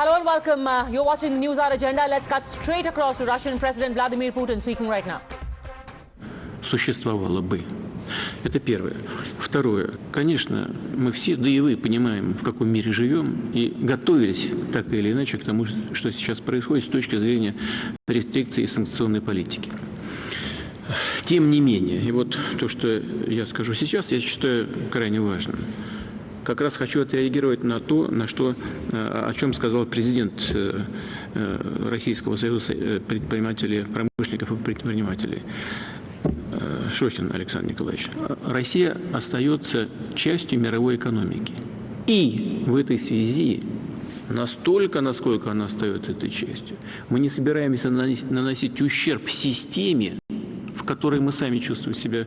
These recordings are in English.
Hello and welcome. You're watching the NewsHour Agenda. Let's cut straight across to Russian President Vladimir Putin speaking right now. Существовало бы. Это первое. Второе. Конечно, мы все, да и вы, понимаем, в каком мире живем, и готовились так или иначе к тому, что сейчас происходит с точки зрения рестрикций и санкционной политики. Тем не менее, и вот то, что я скажу сейчас, я считаю крайне важным. Как раз хочу отреагировать на то, о чем сказал президент Российского союза предпринимателей, промышленников и предпринимателей Шохин Александр Николаевич. Россия остается частью мировой экономики. И в этой связи, настолько, насколько она остается этой частью, мы не собираемся наносить ущерб системе, в которой мы сами чувствуем себя,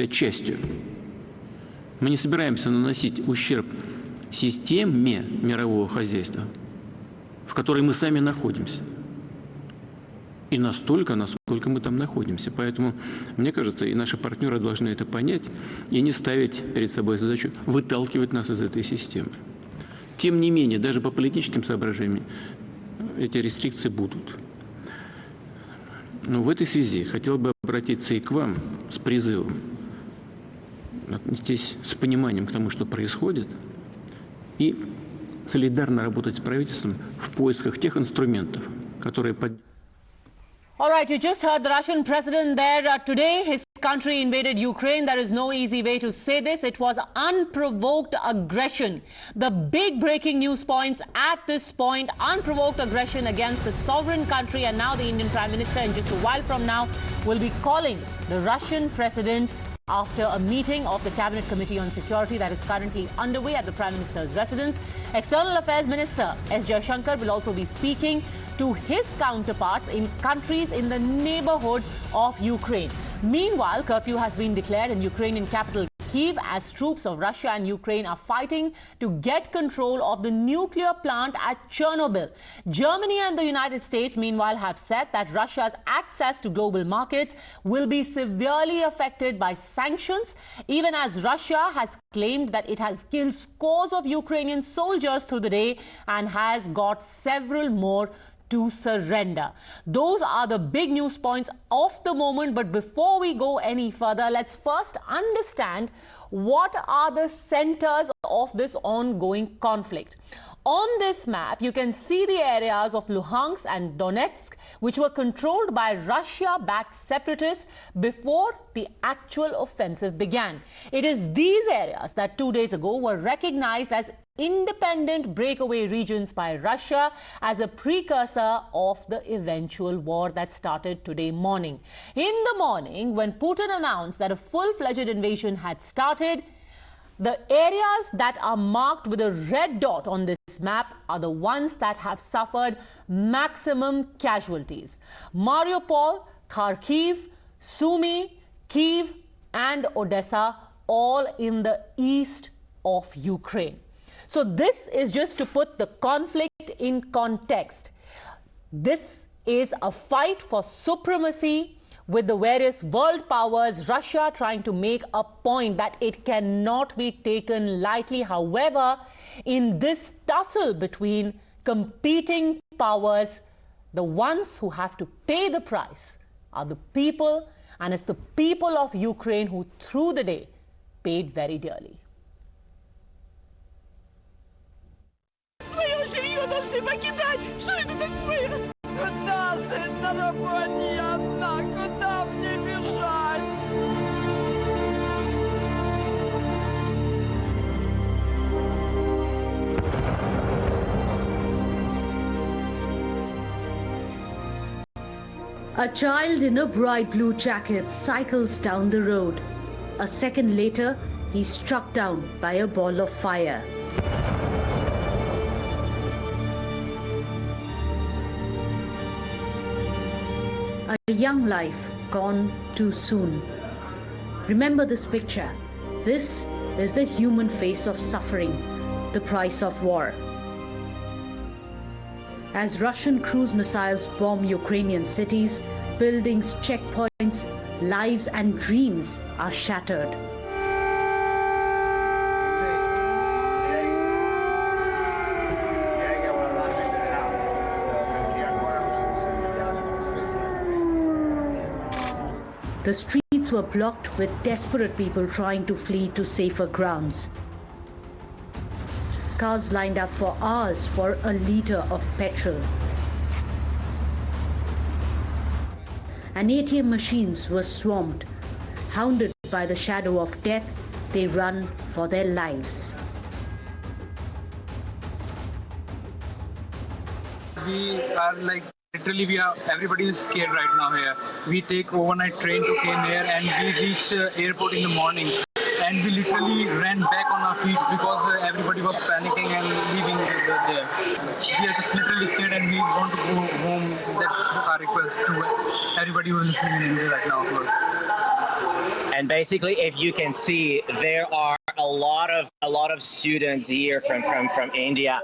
частью. Мы не собираемся наносить ущерб системе мирового хозяйства, в которой мы сами находимся. И настолько, насколько мы там находимся. Поэтому, мне кажется, и наши партнеры должны это понять и не ставить перед собой задачу выталкивать нас из этой системы. Тем не менее, даже по политическим соображениям эти рестрикции будут. Но в этой связи хотел бы обратиться и к вам с призывом отнестись с пониманием к тому, что происходит, и солидарно работать с правительством в поисках тех инструментов, которые All right, you just heard the Russian president there. Today, his country invaded Ukraine. There is no easy way to say this. It was unprovoked aggression. The big breaking news points at this point, unprovoked aggression against a sovereign country. And now the Indian Prime Minister, in just a while from now, will be calling the Russian president after a meeting of the Cabinet Committee on Security that is currently underway at the Prime Minister's residence. External Affairs Minister S. Jaishankar will also be speaking to his counterparts in countries in the neighborhood of Ukraine. Meanwhile, curfew has been declared in Ukrainian capital Kyiv as troops of Russia and Ukraine are fighting to get control of the nuclear plant at Chernobyl. Germany and the United States, meanwhile, have said that Russia's access to global markets will be severely affected by sanctions, even as Russia has claimed that it has killed scores of Ukrainian soldiers through the day and has got several more to surrender. Those are the big news points of the moment. But before we go any further, let's first understand what are the centers of this ongoing conflict. On this map, you can see the areas of Luhansk and Donetsk, which were controlled by Russia-backed separatists before the actual offensive began. It is these areas that 2 days ago were recognized as independent breakaway regions by Russia as a precursor of the eventual war that started today morning. In the morning, when Putin announced that a full-fledged invasion had started, the areas that are marked with a red dot on this map are the ones that have suffered maximum casualties. Mariupol, Kharkiv, Sumy, Kyiv and Odessa, all in the east of Ukraine. So this is just to put the conflict in context. This is a fight for supremacy with the various world powers, Russia trying to make a point that it cannot be taken lightly. However, in this tussle between competing powers, the ones who have to pay the price are the people, and it's the people of Ukraine who through the day paid very dearly. Свое жилье должны покидать. Что это такое? Куда, сын, на работе я одна? Куда мне бежать? A child in a bright blue jacket cycles down the road. A second later, he's struck down by a ball of fire. A young life gone too soon. Remember this picture. This is the human face of suffering, the price of war. As Russian cruise missiles bomb Ukrainian cities, buildings, checkpoints, lives and dreams are shattered. The streets were blocked with desperate people trying to flee to safer grounds. Cars lined up for hours for a litre of petrol. And ATM machines were swamped. Hounded by the shadow of death, they run for their lives. We are everybody is scared right now here. We take overnight train to came here and we reach airport in the morning. And we literally ran back on our feet because everybody was panicking and leaving there. We are just literally scared and we want to go home. That's our request to everybody who is listening in India right now to us. And basically, if you can see, there are a lot of students here from India.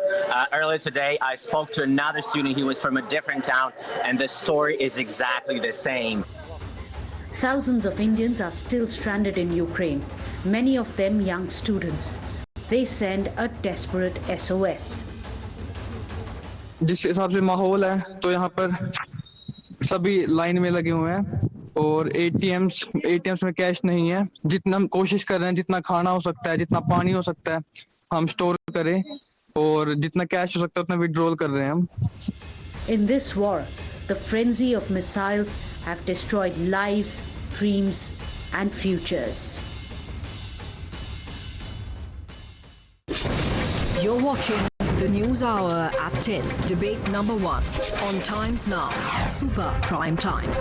Earlier today, I spoke to another student. He was from a different town, and the story is exactly the same. Thousands of Indians are still stranded in Ukraine, many of them young students. They send a desperate SOS. जिस हिसाब से माहौल है तो यहाँ पर सभी line में लगे हुए हैं और एटीएम्स में कैश नहीं है. जितना हम कोशिश कर रहे हैं, जितना खाना हो सकता है, जितना पानी हो सकता है, हम स्टोर करें और जितना कैश हो सकता है उतना विड्रॉल कर रहे हैं हम. In this war, the frenzy of missiles have destroyed lives, dreams, and futures. You're watching the News Hour at 10, debate number 1 on Times Now, Super Prime Time.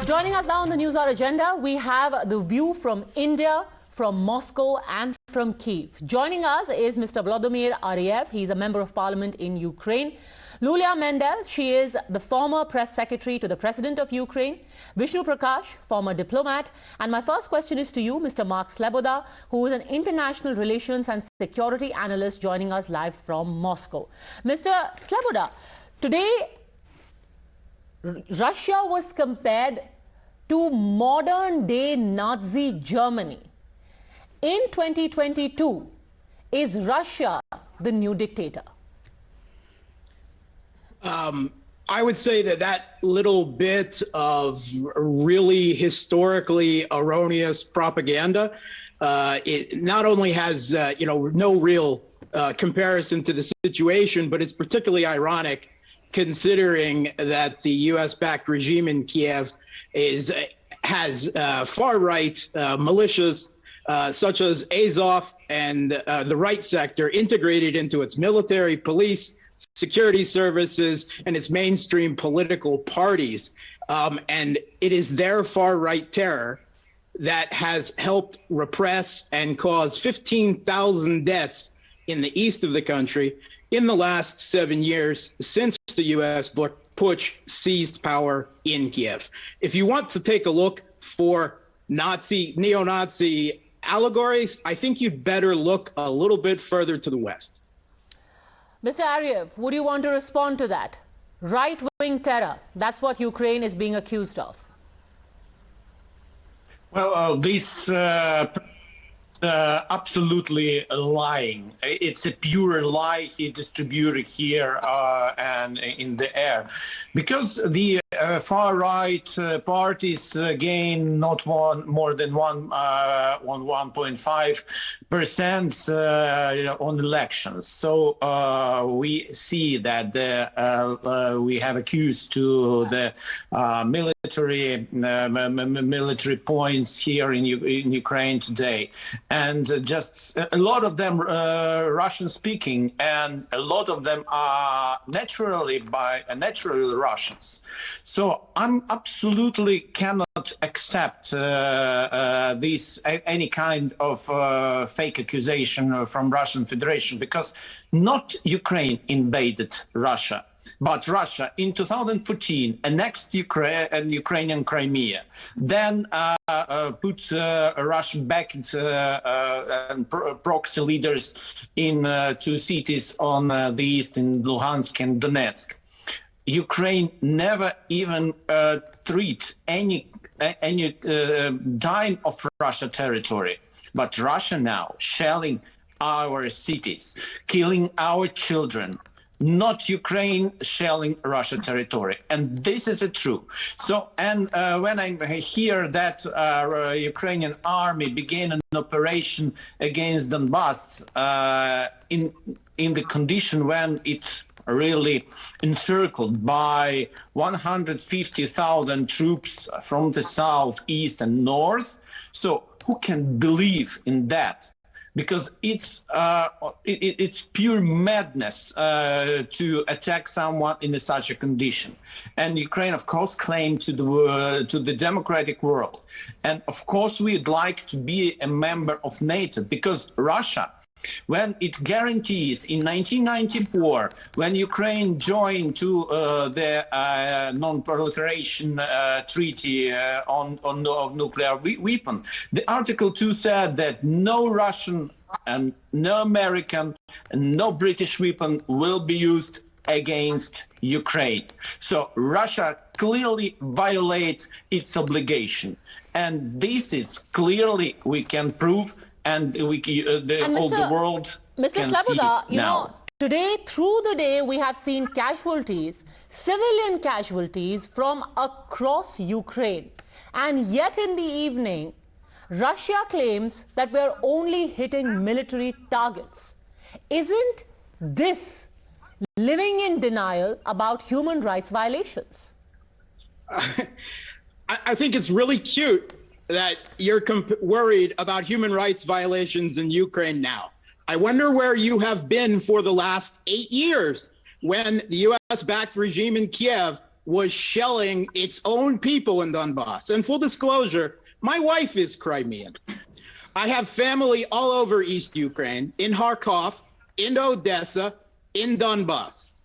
Joining us now on the NewsHour Agenda, we have the view from India, from Moscow and from Kyiv. Joining us is Mr. Volodymyr Ariev. He's a member of parliament in Ukraine. Lulia Mendel, she is the former press secretary to the president of Ukraine. Vishnu Prakash, former diplomat. And my first question is to you, Mr. Mark Sleboda, who is an international relations and security analyst joining us live from Moscow. Mr. Sleboda, today Russia was compared to modern-day Nazi Germany. In 2022, is Russia the new dictator? I would say that little bit of really historically erroneous propaganda, it not only has no real comparison to the situation, but it's particularly ironic considering that the U.S.-backed regime in Kiev has far-right militias such as Azov and the right sector integrated into its military, police, security services, and its mainstream political parties. And it is their far-right terror that has helped repress and cause 15,000 deaths in the east of the country in the last 7 years since the U.S. putsch seized power in Kiev. If you want to take a look for neo-Nazi allegories, I think you'd better look a little bit further to the west. Mr. Ariev, would you want to respond to that? Right-wing terror, that's what Ukraine is being accused of. Well, this absolutely lying. It's a pure lie he distributed here and in the air, because the far right parties gain not more than 1.5% on elections. So we see that we have accused to the military points here in Ukraine today. And just a lot of them Russian speaking, and a lot of them are naturally Russians. So I'm absolutely cannot accept this any kind of fake accusation from Russian Federation, because not Ukraine invaded Russia, but Russia in 2014 annexed Ukrainian Crimea, then put Russian-backed proxy leaders in 2 cities on the east, in Luhansk and Donetsk. Ukraine never even treat any dime of Russia territory, but Russia now shelling our cities, killing our children, not Ukraine shelling Russia territory. And this is true. So, and when I hear that Ukrainian army began an operation against Donbass in the condition when it's really encircled by 150,000 troops from the south, east, and north. So who can believe in that? Because it's pure madness to attack someone in such a condition. And Ukraine, of course, claimed to the democratic world. And of course, we'd like to be a member of NATO, because Russia, when it guarantees in 1994, when Ukraine joined to the non-proliferation treaty of nuclear weapon, the Article 2 said that no Russian and no American and no British weapon will be used against Ukraine. So Russia clearly violates its obligation. And this is clearly, we can prove, and all the world Mr. can Sloboda, see you now. know, today, through the day, we have seen casualties, civilian casualties from across Ukraine. And yet in the evening, Russia claims that we're only hitting military targets. Isn't this living in denial about human rights violations? I think it's really cute that you're worried about human rights violations in Ukraine now. I wonder where you have been for the last 8 years when the US-backed regime in Kiev was shelling its own people in Donbass. And full disclosure, my wife is Crimean. I have family all over East Ukraine, in Kharkov, in Odessa, in Donbass.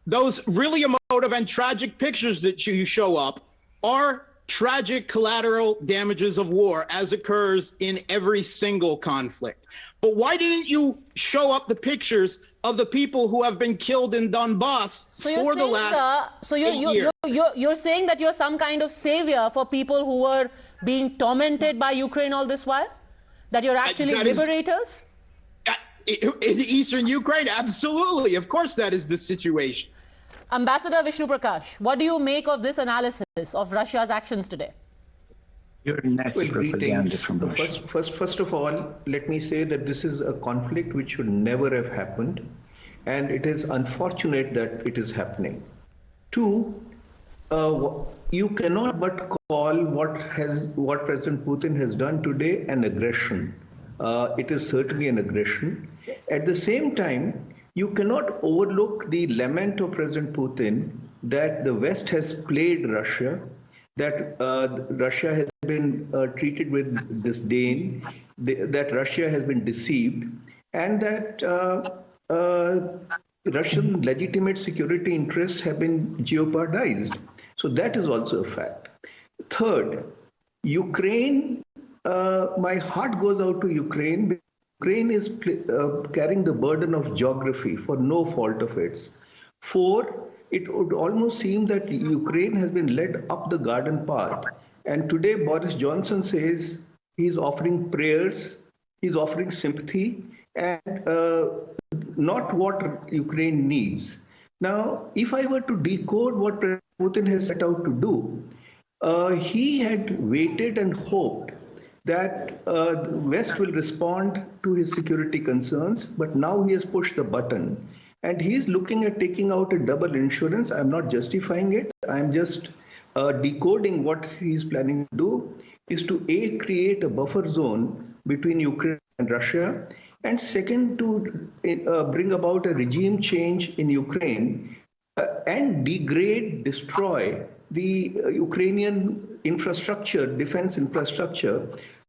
Those really emotive and tragic pictures that you show up are tragic collateral damages of war, as occurs in every single conflict. But why didn't you show up the pictures of the people who have been killed in Donbass for the last 8 years? You're saying that you're some kind of savior for people who were being tormented by Ukraine all this while? That you're actually liberators? In eastern Ukraine, absolutely. Of course, that is the situation. Ambassador Vishnu Prakash, what do you make of this analysis of Russia's actions today? You're Nazi propaganda from Russia. First of all, let me say that this is a conflict which should never have happened, and it is unfortunate that it is happening. Two, you cannot but call what President Putin has done today an aggression. It is certainly an aggression. At the same time, you cannot overlook the lament of President Putin that the West has played Russia, that Russia has been treated with disdain, that Russia has been deceived, and that Russian legitimate security interests have been jeopardized. So that is also a fact. Third, Ukraine, my heart goes out to Ukraine. Ukraine is carrying the burden of geography for no fault of its. Four, it would almost seem that Ukraine has been led up the garden path. And today Boris Johnson says he's offering prayers, he's offering sympathy, and not what Ukraine needs. Now, if I were to decode what President Putin has set out to do, he had waited and hoped that the West will respond to his security concerns, but now he has pushed the button. And he's looking at taking out a double insurance. I'm not justifying it. I'm just decoding what he's planning to do, is to A, create a buffer zone between Ukraine and Russia, and second, to bring about a regime change in Ukraine and degrade, destroy the Ukrainian infrastructure, defense infrastructure,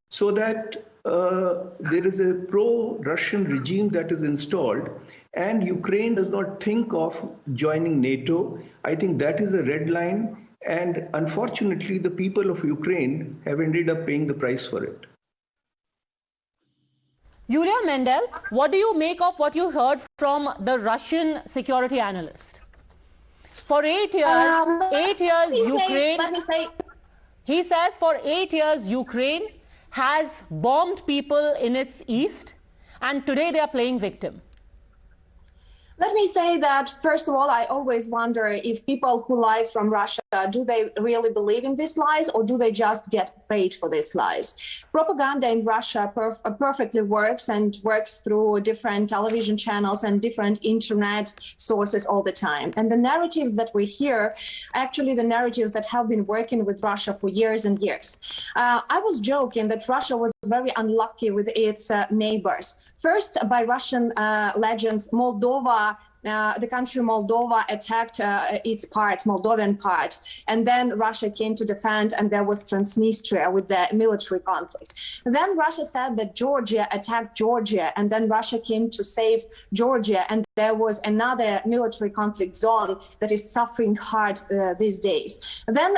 so that there is a pro-Russian regime that is installed, and Ukraine does not think of joining NATO. I think that is a red line, and unfortunately, the people of Ukraine have ended up paying the price for it. Yulia Mendel, what do you make of what you heard from the Russian security analyst? For 8 years, Ukraine... He says for 8 years, Ukraine has bombed people in its east, and today they are playing victim. Let me say that, first of all, I always wonder if people who lie from Russia, do they really believe in these lies, or do they just get paid for these lies? Propaganda in Russia perfectly works, and works through different television channels and different internet sources all the time. And the narratives that we hear, actually the narratives that have been working with Russia for years and years. I was joking that Russia was very unlucky with its neighbors. First, by Russian legends, Moldova, the country Moldova attacked its part, Moldovan part, and then Russia came to defend, and there was Transnistria with the military conflict. Then Russia said that Georgia attacked Georgia, and then Russia came to save Georgia, and there was another military conflict zone that is suffering hard these days. Then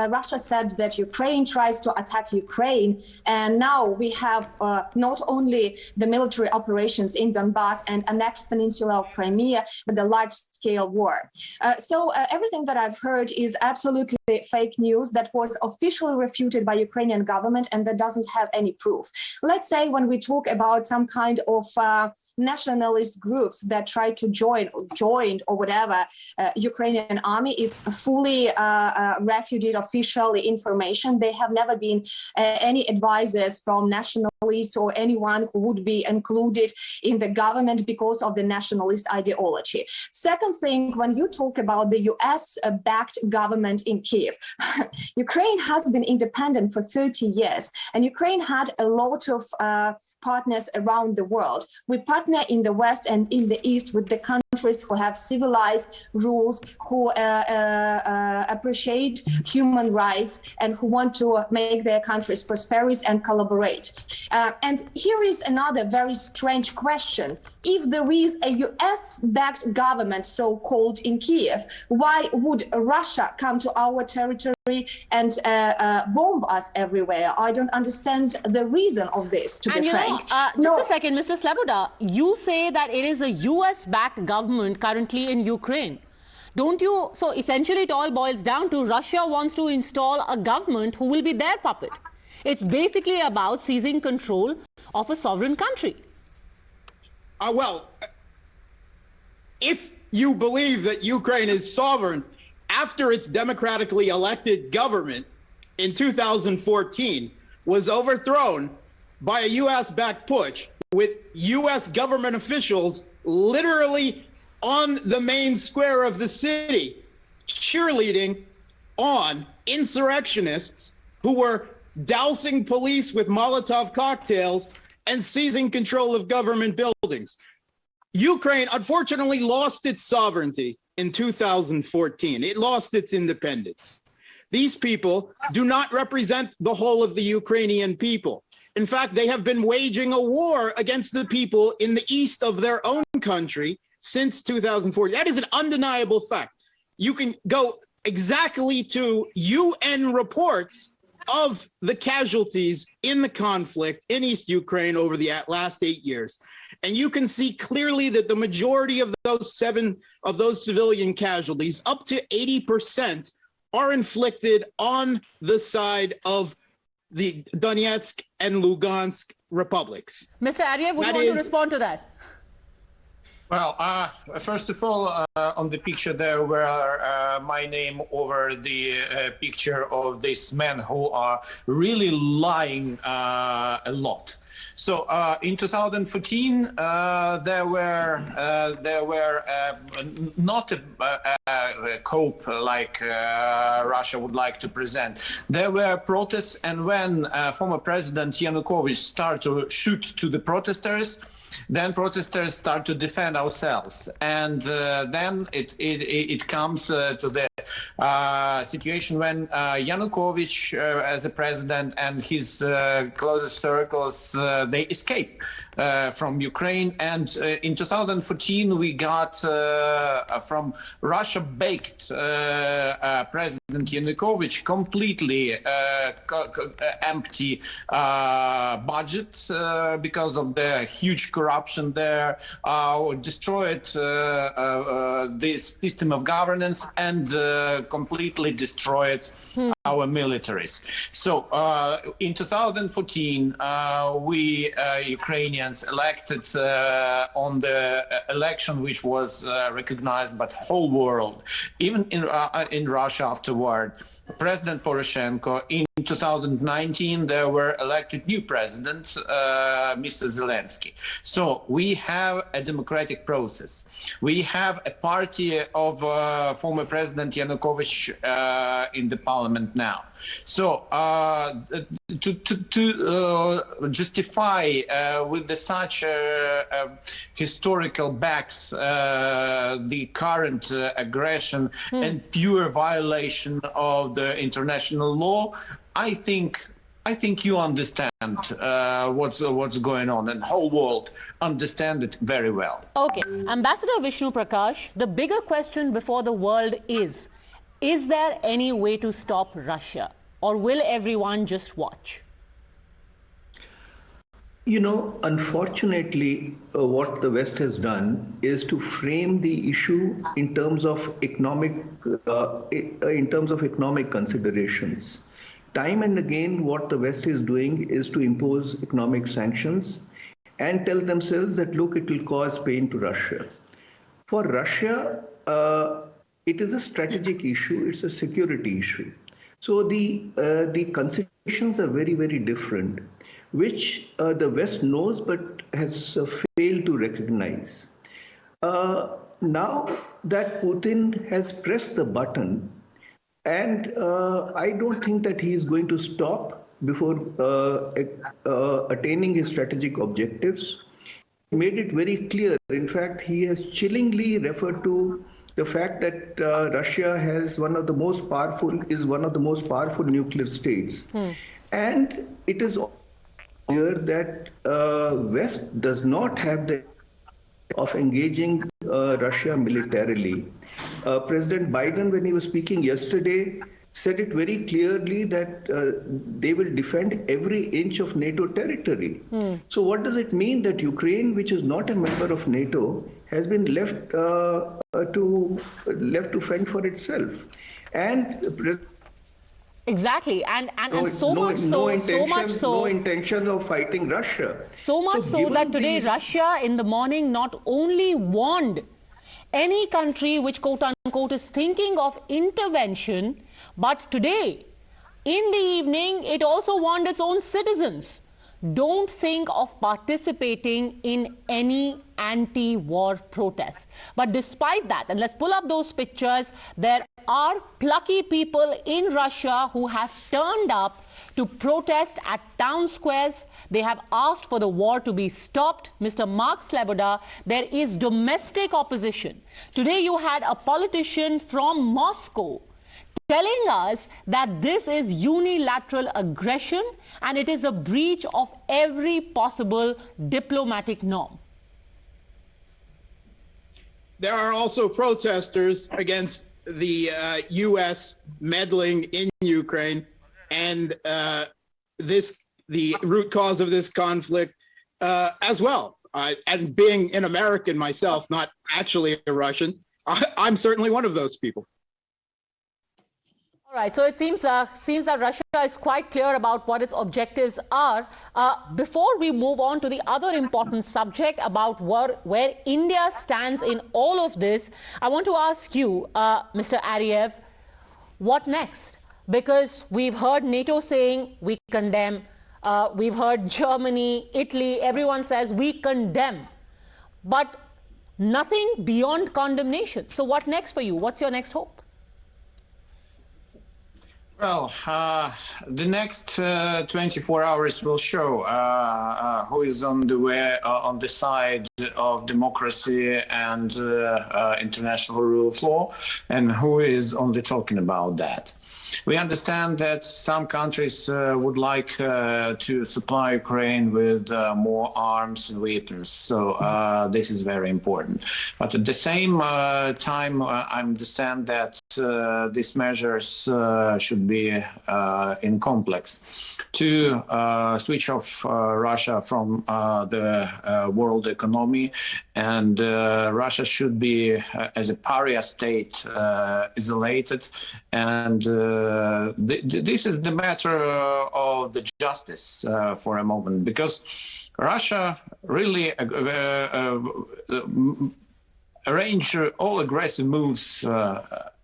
Russia said that Ukraine tries to attack Ukraine, and now we have not only the military operations in Donbass and annexed peninsula of Crimea, but the large-scale war. So everything that I've heard is absolutely fake news that was officially refuted by Ukrainian government, and that doesn't have any proof. Let's say when we talk about some kind of nationalist groups that try to join or whatever Ukrainian army, it's fully refuted official information. They have never been any advisors from nationalists or anyone who would be included in the government because of the nationalist ideology. Second thing, when you talk about the US-backed government in Kiev, Ukraine has been independent for 30 years, and Ukraine had a lot of partners around the world. We partner in the West and in the East with the countries who have civilized rules, who appreciate human rights, and who want to make their countries prosperous and collaborate. And here is another very strange question. If there is a US-backed government, so-called, in Kiev, why would Russia come to our territory and bomb us everywhere? I don't understand the reason of this, to be frank. Just a second, Mr. Sloboda, you say that it is a US-backed government currently in Ukraine. Don't you? So essentially it all boils down to Russia wants to install a government who will be their puppet. It's basically about seizing control of a sovereign country. Well, if you believe that Ukraine is sovereign, after its democratically elected government in 2014 was overthrown by a US-backed putsch with US government officials literally on the main square of the city, cheerleading on insurrectionists who were dousing police with Molotov cocktails and seizing control of government buildings. Ukraine, unfortunately, lost its sovereignty in 2014. It lost its independence. These people do not represent the whole of the Ukrainian people. In fact, they have been waging a war against the people in the east of their own country since 2014. That is an undeniable fact. You can go exactly to UN reports of the casualties in the conflict in East Ukraine over the last 8 years. And you can see clearly that the majority of those civilian casualties, up to 80%, are inflicted on the side of the Donetsk and Lugansk republics. Mr. Ariev, would you want to respond to that? Well, first of all, on the picture there were my name over the picture of these men who are really lying a lot. So in 2014, there were not a cope like Russia would like to present. There were protests, and when former President Yanukovych started to shoot to the protesters, then protesters start to defend ourselves, and then it comes to the situation when Yanukovych, as a president, and his closest circles, they escape from Ukraine. And in 2014, we got from Russia-baked President Yanukovych completely empty budget because of the huge corruption there, destroyed this system of governance, and completely destroyed our militaries. So in 2014, we Ukrainians elected on the election which was recognized by the whole world, even in Russia afterward, President Poroshenko. In 2019, there were elected new president, Mr. Zelensky. So we have a democratic process. We have a party of former President Yanukovych in the parliament now. So to justify with such historical backs the current aggression and pure violation of the international law, I think you understand what's going on, and the whole world understand it very well. Okay, Ambassador Vishnu Prakash, the bigger question before the world is there any way to stop Russia, or will everyone just watch? You know, unfortunately, what the West has done is to frame the issue in terms of economic considerations. Time and again, what the West is doing is to impose economic sanctions and tell themselves that, look, it will cause pain to Russia. For Russia, it is a strategic issue. It's a security issue. So the considerations are very, very different, which the West knows but has failed to recognize. Now that Putin has pressed the button, and I don't think that he is going to stop before attaining his strategic objectives. He made it very clear. In fact, he has chillingly referred to the fact that Russia has one of the most powerful nuclear states. And it is clear that West does not have the of engaging Russia militarily. President Biden, when he was speaking yesterday, said it very clearly that they will defend every inch of NATO territory. So what does it mean that Ukraine, which is not a member of NATO, has been left to fend for itself? And exactly, and no intention of fighting Russia. So much so that today Russia in the morning not only warned any country which quote unquote is thinking of intervention, but today in the evening it also warned its own citizens, don't think of participating in any anti-war protests. But despite that, and let's pull up those pictures, there are plucky people in Russia who have turned up to protest at town squares. They have asked for the war to be stopped. Mr. Mark Sleboda, there is domestic opposition. Today you had a politician from Moscow telling us that this is unilateral aggression and it is a breach of every possible diplomatic norm. There are also protesters against the U.S. meddling in Ukraine and the root cause of this conflict as well. And being an American myself, not actually a Russian, I'm certainly one of those people. All right, so it seems that Russia is quite clear about what its objectives are. Before we move on to the other important subject about where India stands in all of this, I want to ask you, Mr. Ariev, what next? Because we've heard NATO saying we condemn, we've heard Germany, Italy, everyone says we condemn, but nothing beyond condemnation. So what next for you? What's your next hope? Well, the next 24 hours will show who is on the side of democracy and international rule of law, and who is only talking about that. We understand that some countries would like to supply Ukraine with more arms and weapons, so this is very important. But at the same time, I understand that these measures should be in complex to switch off Russia from the world economy, and Russia should be, as a pariah state, isolated. And this is the matter of the justice for a moment, because Russia really arranged all aggressive moves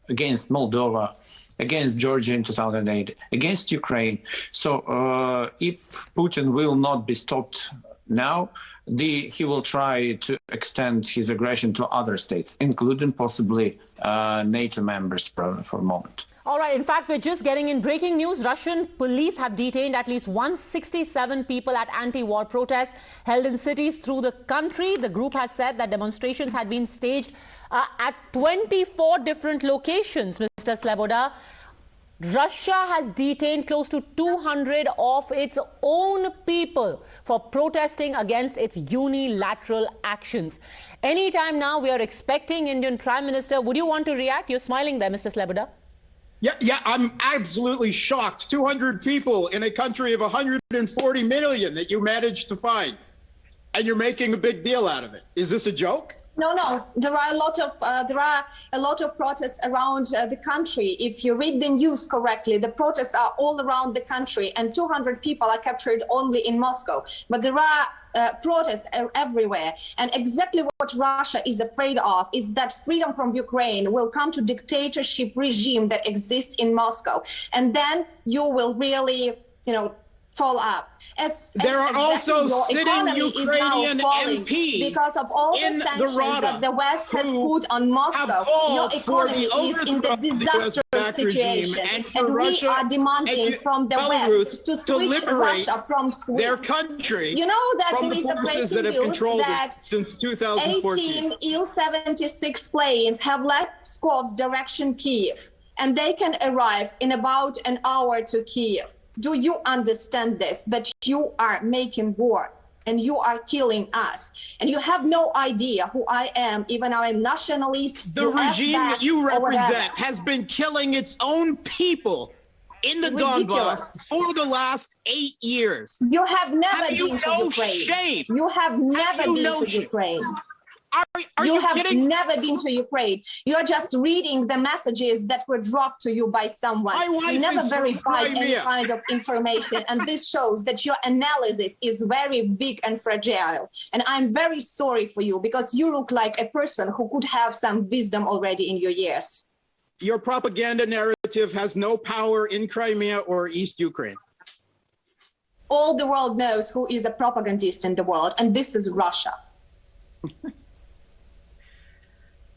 against Moldova, against Georgia in 2008, against Ukraine. So if Putin will not be stopped now, he will try to extend his aggression to other states, including possibly NATO members for a moment. All right. In fact, we're just getting in breaking news. Russian police have detained at least 167 people at anti-war protests held in cities through the country. The group has said that demonstrations had been staged at 24 different locations, Mr. Sleboda. Russia has detained close to 200 of its own people for protesting against its unilateral actions. Anytime now, we are expecting Indian Prime Minister. Would you want to react? You're smiling there, Mr. Sleboda. Yeah, I'm absolutely shocked. 200 people in a country of 140 million that you managed to find, and you're making a big deal out of it. Is this a joke? No. There are a lot of protests around the country. If you read the news correctly, the protests are all around the country, and 200 people are captured only in Moscow. But there are protests everywhere, and exactly what Russia is afraid of is that freedom from Ukraine will come to dictatorship regime that exists in Moscow, and then you will really, fall up. There are also sitting Ukrainian MPs because of all the sanctions that the West has put on Moscow. Your economy is in the disastrous situation, and we are demanding from the West to switch Russia from SWIFT. Their country. You know that there is a breaking news that since 2014. Il-76 planes have left Pskov's direction Kiev, and they can arrive in about an hour to Kiev. Do you understand this, that you are making war and you are killing us, and you have no idea who I am, even though I'm nationalist? The regime that you represent has been killing its own people in the Donbass for the last 8 years. You have never been to Ukraine. Shame? You have never been to Ukraine. You have kidding? never been to Ukraine. You're just reading the messages that were dropped to you by someone. You never verified any kind of information, and this shows that your analysis is very big and fragile. And I'm very sorry for you, because you look like a person who could have some wisdom already in your years. Your propaganda narrative has no power in Crimea or East Ukraine. All the world knows who is a propagandist in the world, and this is Russia.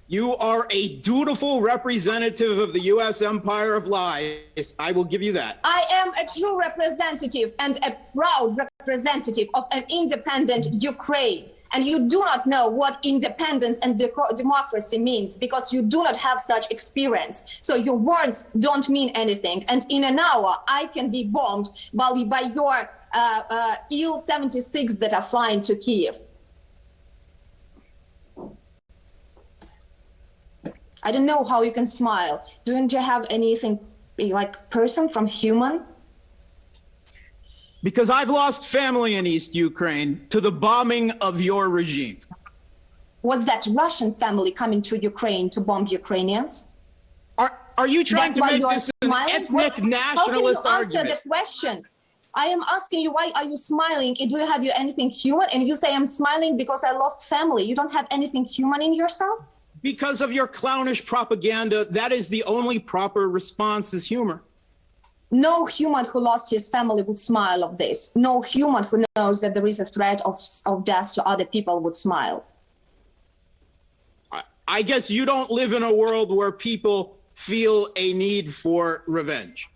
You are a dutiful representative of the U.S. empire of lies. I will give you that. I am a true representative and a proud representative of an independent Ukraine. And you do not know what independence and democracy means, because you do not have such experience. So your words don't mean anything. And in an hour, I can be bombed by your Il-76 that are flying to Kiev. I don't know how you can smile. Don't you have anything like person from human? Because I've lost family in East Ukraine to the bombing of your regime. Was that Russian family coming to Ukraine to bomb Ukrainians? Are you trying to make this an ethnic nationalist argument? How can you answer the question? I am asking you, why are you smiling? Do you have anything human? And you say I'm smiling because I lost family. You don't have anything human in yourself? Because of your clownish propaganda, that is the only proper response, is humor. No human who lost his family would smile of this. No human who knows that there is a threat of death to other people would smile. I guess you don't live in a world where people feel a need for revenge.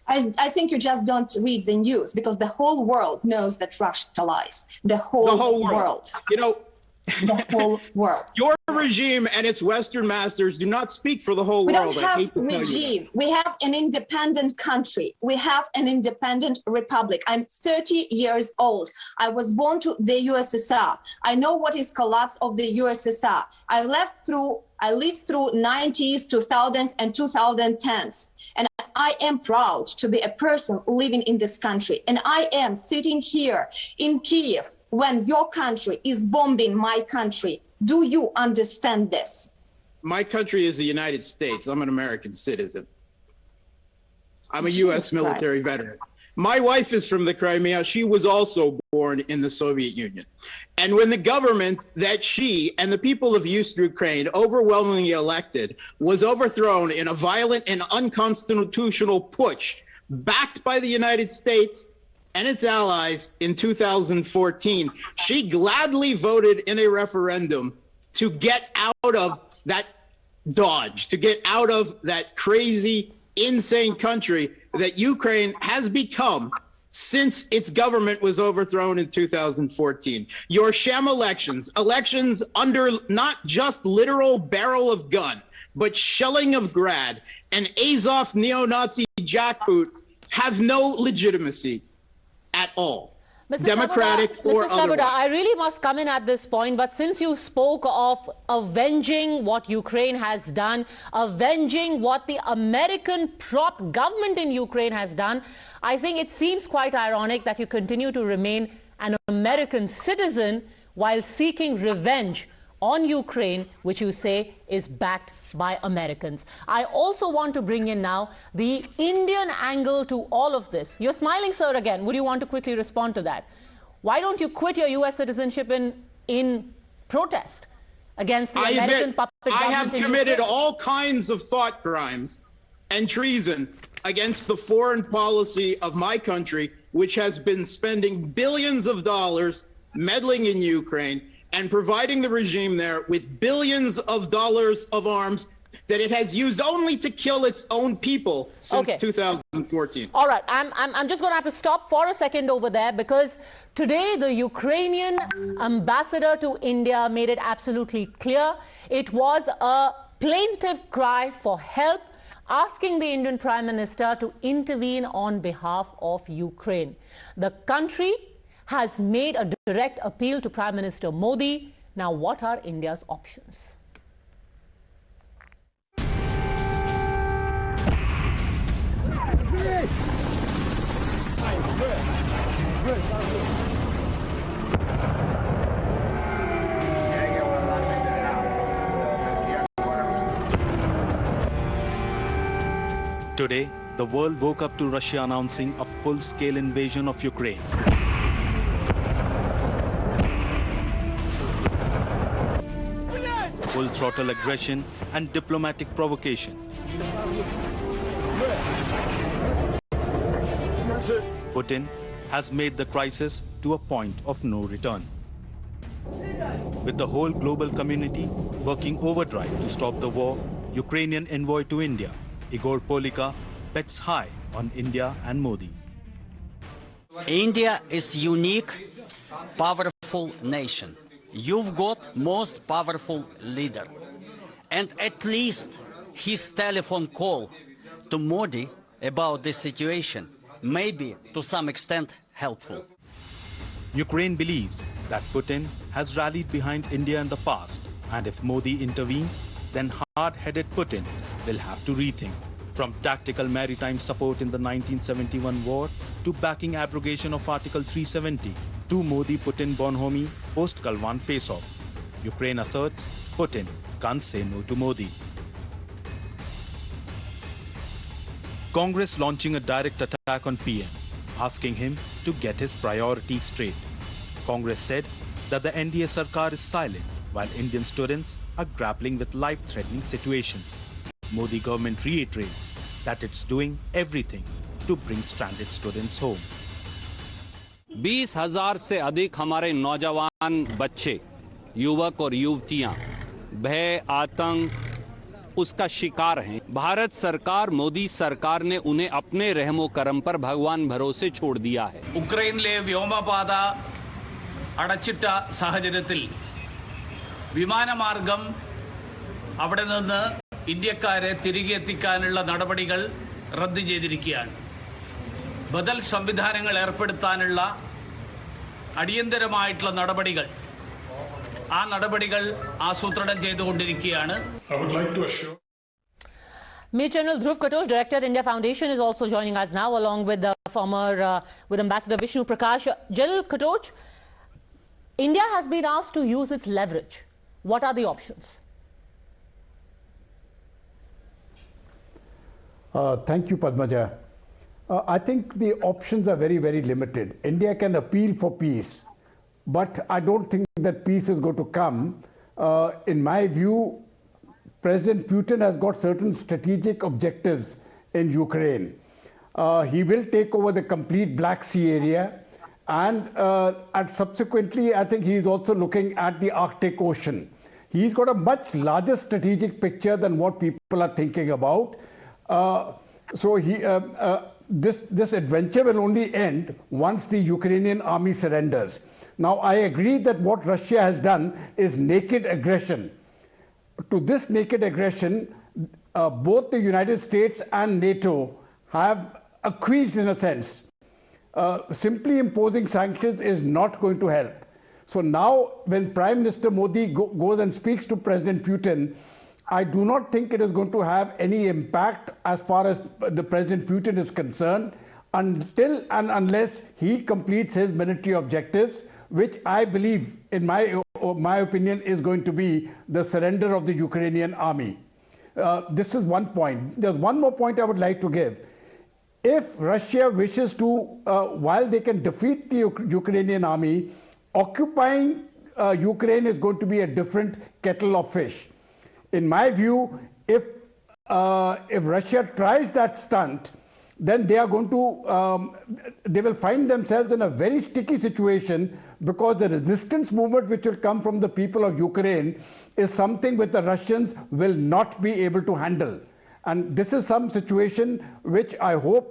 I think you just don't read the news, because the whole world knows that Russia lies. The whole world. the whole world. Your regime and its Western masters do not speak for the whole We world. don't have regime. We have an independent country. We have an independent republic. I'm 30 years old. I was born to the USSR. I know what is collapse of the USSR. I lived through 90s, 2000s, and 2010s. And I am proud to be a person living in this country. And I am sitting here in Kiev when your country is bombing my country. Do you understand this? My country is the United States. I'm an American citizen. I'm a U.S. military veteran. My wife is from the Crimea. She was also born in the Soviet Union. And when the government that she and the people of East Ukraine overwhelmingly elected was overthrown in a violent and unconstitutional putsch backed by the United States and its allies in 2014, she gladly voted in a referendum to get out of that dodge, to get out of that crazy, insane country that Ukraine has become since its government was overthrown in 2014. Your sham elections under not just literal barrel of gun, but shelling of grad and Azov neo-Nazi jackboot have no legitimacy at all. Mr. Democratic Sabuda, or Mr. Sabuda, otherwise. I really must come in at this point, but since you spoke of avenging what Ukraine has done, avenging what the American prop government in Ukraine has done, I think it seems quite ironic that you continue to remain an American citizen while seeking revenge on Ukraine, which you say is backed by Americans. I also want to bring in now the Indian angle to all of this. You're smiling, sir, again. Would you want to quickly respond to that? Why don't you quit your U.S. citizenship in protest against the American puppet government? I have in committed Ukraine? all kinds of thought crimes and treason against the foreign policy of my country, which has been spending billions of dollars meddling in Ukraine and providing the regime there with billions of dollars of arms that it has used only to kill its own people since 2014. All right, I'm just going to have to stop for a second over there, because today the Ukrainian ambassador to India made it absolutely clear. It was a plaintive cry for help, asking the Indian Prime Minister to intervene on behalf of Ukraine. The country has made a direct appeal to Prime Minister Modi. Now, what are India's options? Today, the world woke up to Russia announcing a full-scale invasion of Ukraine. Full-throttle aggression and diplomatic provocation. Putin has made the crisis to a point of no return. With the whole global community working overdrive to stop the war, Ukrainian envoy to India, Igor Polika, bets high on India and Modi. India is unique, powerful nation. You've got most powerful leader. And at least his telephone call to Modi about this situation may be to some extent helpful. Ukraine believes that Putin has rallied behind India in the past, and if Modi intervenes, then hard-headed Putin will have to rethink. From tactical maritime support in the 1971 war to backing abrogation of Article 370 to Modi-Putin bonhomie post-Galwan face-off, Ukraine asserts Putin can't say no to Modi. Congress launching a direct attack on PM, asking him to get his priorities straight. Congress said that the NDA Sarkar is silent while Indian students are grappling with life-threatening situations. Modi government reiterates that it's doing everything to bring stranded students home. 20,000 से अधिक हमारे नौजवान बच्चे, युवक और युवतियां भय, आतंक उसका शिकार हैं। भारत सरकार, मोदी सरकार ने उन्हें अपने रहमो करम पर भगवान भरोसे छोड़ दिया है. ഉക്രൈനിലെ വ്യോമപാത അടച്ചിട്ട സാഹചര്യത്തിൽ വിമാനമാർഗം അവിടെ നിന്ന് ഇന്ത്യക്കാരെ തിരികെ എത്തിക്കാനുള്ള നടപടികൾ റദ്ദ് ചെയ്തിരിക്കുകയാണ്. ബദൽ സംവിധാനങ്ങൾ ഏർപ്പെടുത്താനുള്ള അടിയന്തരമായിട്ടുള്ള നടപടികൾ ആ നടപടികൾ ആസൂത്രണം ചെയ്തുകൊണ്ടിരിക്കുകയാണ്. Major General Dhruv Katoch, Director India Foundation, is also joining us now, along with the with Ambassador Vishnu Prakash. General Katoch, India has been asked to use its leverage. What are the options? Thank you, Padmaja. I think the options are very, very limited. India can appeal for peace, but I don't think that peace is going to come. In my view, President Putin has got certain strategic objectives in Ukraine. He will take over the complete Black Sea area, and subsequently, I think he is also looking at the Arctic Ocean. He's got a much larger strategic picture than what people are thinking about. So this adventure will only end once the Ukrainian army surrenders. Now, I agree that what Russia has done is naked aggression. To this naked aggression, both the United States and NATO have acquiesced in a sense. Simply imposing sanctions is not going to help. So now, when Prime Minister Modi goes and speaks to President Putin, I do not think it is going to have any impact as far as the President Putin is concerned until and unless he completes his military objectives, which I believe, in my opinion, is going to be the surrender of the Ukrainian army. This is one point. There's one more point I would like to give. If Russia wishes to, while they can defeat the Ukrainian army, occupying Ukraine is going to be a different kettle of fish. In my view, if Russia tries that stunt, then they are going to, they will find themselves in a very sticky situation, because the resistance movement which will come from the people of Ukraine is something which the Russians will not be able to handle. And this is some situation which I hope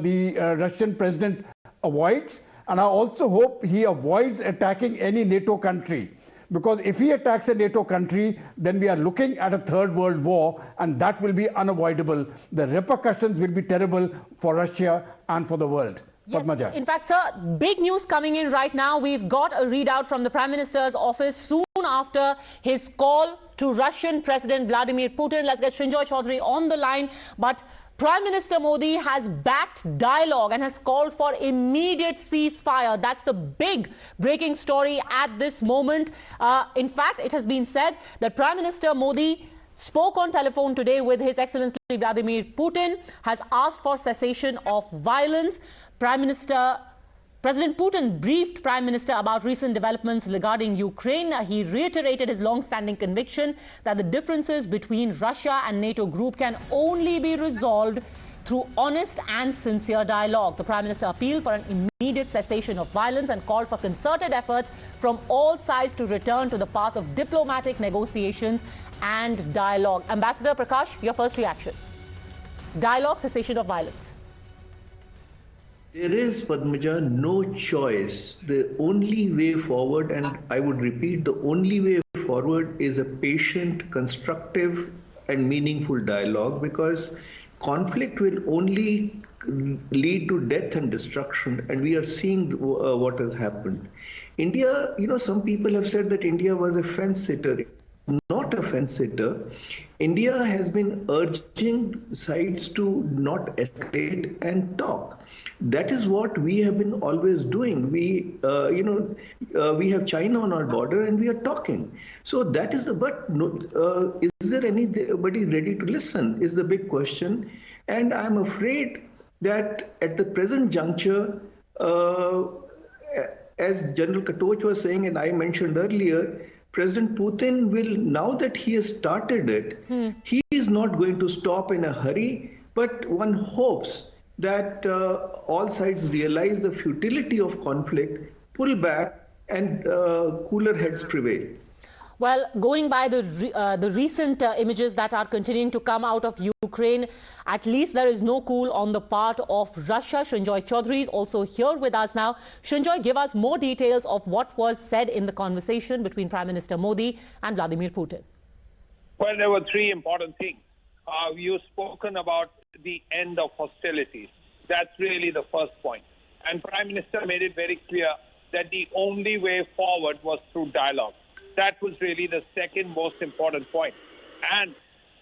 the Russian president avoids. And I also hope he avoids attacking any NATO country. Because if he attacks a NATO country, then we are looking at a third world war, and that will be unavoidable. The repercussions will be terrible for Russia and for the world. Yes, in fact, sir, big news coming in right now. We've got a readout from the Prime Minister's office soon after his call to Russian President Vladimir Putin. Let's get Srinjoy Chaudhary on the line. But Prime Minister Modi has backed dialogue and has called for immediate ceasefire. That's the big breaking story at this moment. In fact, it has been said that Prime Minister Modi spoke on telephone today with His Excellency Vladimir Putin, has asked for cessation of violence. President Putin briefed Prime Minister about recent developments regarding Ukraine. He reiterated his long-standing conviction that the differences between Russia and NATO group can only be resolved through honest and sincere dialogue. The Prime Minister appealed for an immediate cessation of violence and called for concerted efforts from all sides to return to the path of diplomatic negotiations and dialogue. Ambassador Prakash, your first reaction. Dialogue, cessation of violence. There is, Padmaja, no choice. The only way forward, and I would repeat, the only way forward is a patient, constructive and meaningful dialogue, because conflict will only lead to death and destruction, and we are seeing what has happened. India, some people have said that India was a fence sitter. Not a fence sitter. India has been urging sides to not escalate and talk. That is what we have been always doing. We have China on our border and we are talking. So that is is there anybody ready to listen is the big question. And I'm afraid that at the present juncture, as General Katoch was saying, and I mentioned earlier, President Putin will, now that he has started it, he is not going to stop in a hurry, but one hopes that all sides realize the futility of conflict, pull back, and cooler heads prevail. Well, going by the recent images that are continuing to come out of Ukraine, at least there is no cool on the part of Russia. Srinjoy Chaudhary is also here with us now. Srinjoy, give us more details of what was said in the conversation between Prime Minister Modi and Vladimir Putin. Well, there were three important things. You've spoken about the end of hostilities. That's really the first point. And Prime Minister made it very clear that the only way forward was through dialogue. That was really the second most important point. And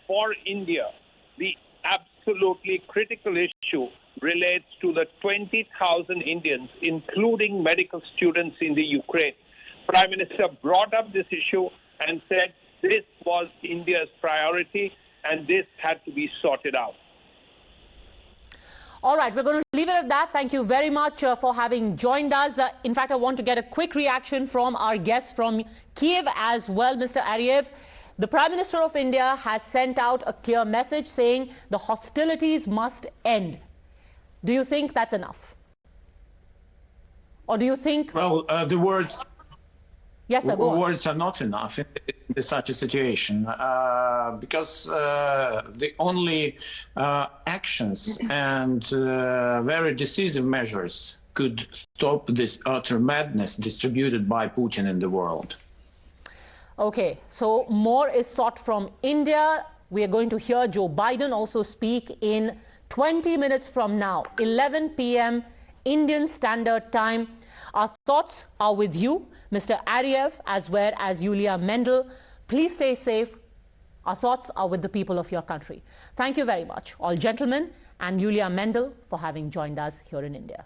for India, the absolutely critical issue relates to the 20,000 Indians, including medical students in the Ukraine. Prime Minister brought up this issue and said this was India's priority and this had to be sorted out. All right, we're going to leave it at that. Thank you very much for having joined us. In fact, I want to get a quick reaction from our guest from Kiev as well, Mr. Ariev. The Prime Minister of India has sent out a clear message saying the hostilities must end. Do you think that's enough? Or do you think... Well, the words... Yes, sir, go on. Words are not enough in such a situation because the only actions and very decisive measures could stop this utter madness distributed by Putin in the world. Okay, so more is sought from India. We are going to hear Joe Biden also speak in 20 minutes from now, 11 p.m. Indian Standard Time. Our thoughts are with you, Mr. Ariev, as well as Yulia Mendel. Please stay safe. Our thoughts are with the people of your country. Thank you very much, all gentlemen, and Yulia Mendel for having joined us here in India.